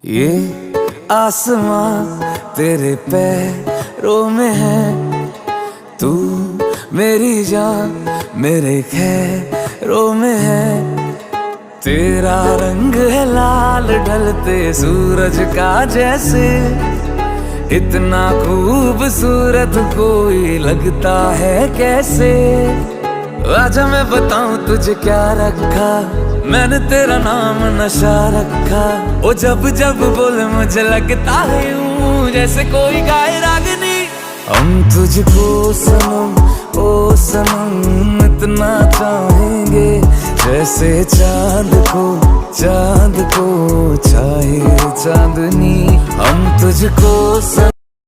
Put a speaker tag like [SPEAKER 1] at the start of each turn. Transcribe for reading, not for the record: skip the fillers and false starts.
[SPEAKER 1] ये आसमां तेरे पैरों में है, तू मेरी जान मेरे खैरों में है। तेरा रंग है लाल ढलते सूरज का जैसे, इतना खूबसूरत कोई लगता है कैसे। आजा मैं बताऊं तुझे क्या रखा, मैंने तेरा नाम नशा रखा। ओ जब जब बोले मुझे लगता है यूं जैसे कोई गाए रागनी। हम तुझको सनम ओ सनम इतना चाहेंगे, जैसे चांद को चाहे चांदनी। हम तुझको